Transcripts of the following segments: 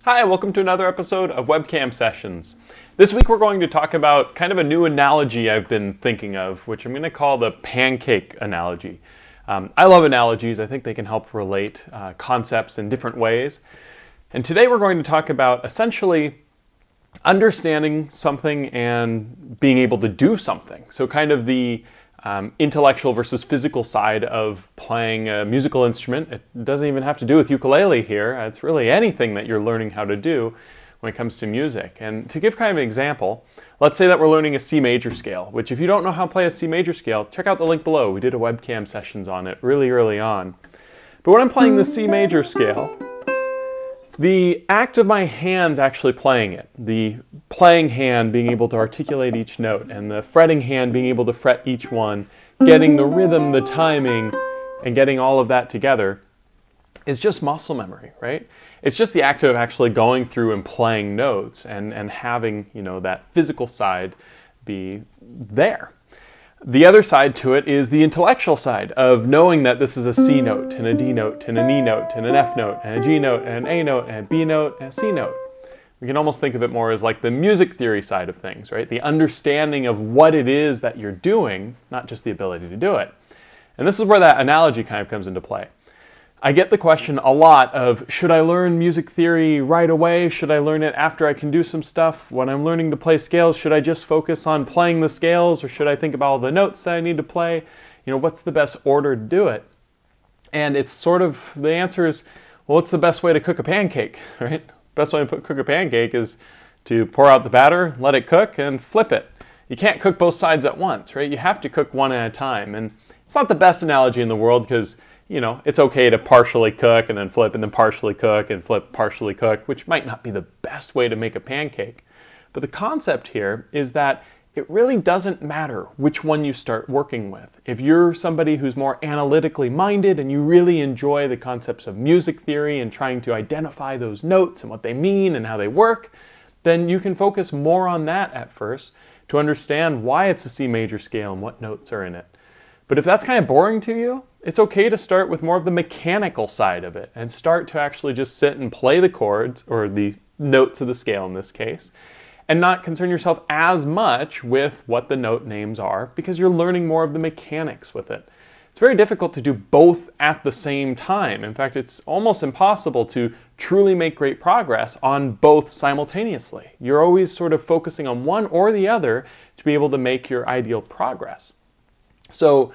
Hi, welcome to another episode of Webcam Sessions. This week we're going to talk about kind of a new analogy I've been thinking of, which I'm going to call the pancake analogy. I love analogies. I think they can help relate concepts in different ways. And today we're going to talk about essentially understanding something and being able to do something. So kind of the intellectual versus physical side of playing a musical instrument. It doesn't even have to do with ukulele here. It's really anything that you're learning how to do when it comes to music. And to give kind of an example, let's say that we're learning a C major scale, which if you don't know how to play a C major scale, check out the link below. We did a webcam sessions on it really early on. But when I'm playing the C major scale, the act of my hands actually playing it, the playing hand being able to articulate each note, and the fretting hand being able to fret each one, getting the rhythm, the timing, and getting all of that together is just muscle memory, right? It's just the act of actually going through and playing notes and having, that physical side be there. The other side to it is the intellectual side of knowing that this is a C note and a D note and an E note and an F note and a G note and an A note and a B note and a C note. We can almost think of it more as like the music theory side of things, right? The understanding of what it is that you're doing, not just the ability to do it. And this is where that analogy kind of comes into play. I get the question a lot of, should I learn music theory right away? Should I learn it after I can do some stuff? When I'm learning to play scales, should I just focus on playing the scales, or should I think about all the notes that I need to play? What's the best order to do it? And it's sort of, the answer is, well, what's the best way to cook a pancake, right? Best way to cook a pancake is to pour out the batter, let it cook, and flip it. You can't cook both sides at once, right? You have to cook one at a time. And it's not the best analogy in the world because it's okay to partially cook and then flip and then partially cook and flip, partially cook, which might not be the best way to make a pancake. But the concept here is that it really doesn't matter which one you start working with. If you're somebody who's more analytically minded and you really enjoy the concepts of music theory and trying to identify those notes and what they mean and how they work, then you can focus more on that at first to understand why it's a C major scale and what notes are in it. But if that's kind of boring to you, it's okay to start with more of the mechanical side of it and start to actually just sit and play the chords, or the notes of the scale in this case, and not concern yourself as much with what the note names are because you're learning more of the mechanics with it. It's very difficult to do both at the same time. In fact, it's almost impossible to truly make great progress on both simultaneously. You're always sort of focusing on one or the other to be able to make your ideal progress. So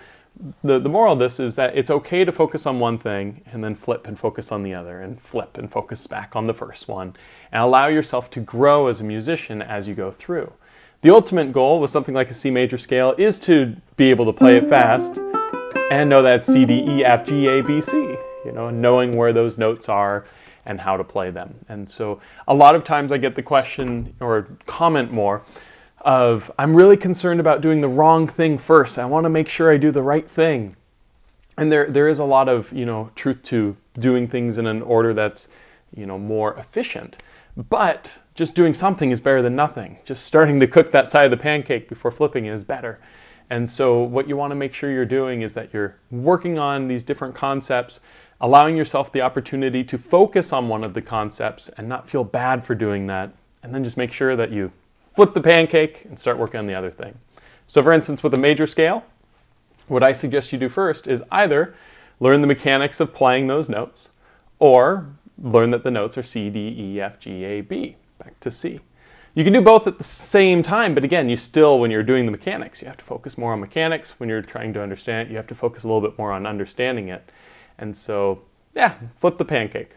the moral of this is that it's okay to focus on one thing and then flip and focus on the other and flip and focus back on the first one and allow yourself to grow as a musician as you go through. The ultimate goal with something like a C major scale is to be able to play it fast and know that C, D, E, F, G, A, B, C, knowing where those notes are and how to play them. And so a lot of times I get the question or comment more of, I'm really concerned about doing the wrong thing first. I want to make sure I do the right thing. And there is a lot of, truth to doing things in an order that's, more efficient. But just doing something is better than nothing. Just starting to cook that side of the pancake before flipping it is better. And so what you want to make sure you're doing is that you're working on these different concepts, allowing yourself the opportunity to focus on one of the concepts and not feel bad for doing that. And then just make sure that you flip the pancake and start working on the other thing. So for instance, with a major scale, what I suggest you do first is either learn the mechanics of playing those notes, or learn that the notes are C, D, E, F, G, A, B, back to C. You can do both at the same time, but again, you still, when you're doing the mechanics, you have to focus more on mechanics. When you're trying to understand it, you have to focus a little bit more on understanding it. And so, yeah, flip the pancake.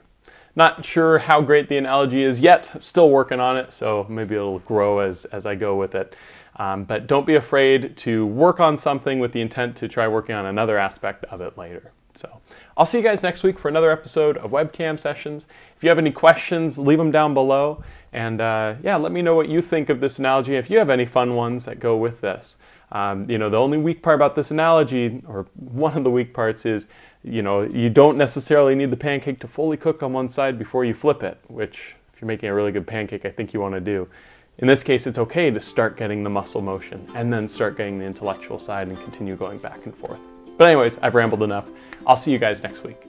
Not sure how great the analogy is yet. I'm still working on it, so maybe it'll grow as I go with it. But don't be afraid to work on something with the intent to try working on another aspect of it later. So I'll see you guys next week for another episode of Webcam Sessions. If you have any questions, leave them down below. And let me know what you think of this analogy, if you have any fun ones that go with this. The only weak part about this analogy, or one of the weak parts, is you don't necessarily need the pancake to fully cook on one side before you flip it, which if you're making a really good pancake, I think you want to do. In this case, it's okay to start getting the muscle motion and then start getting the intellectual side and continue going back and forth. But anyways, I've rambled enough. I'll see you guys next week.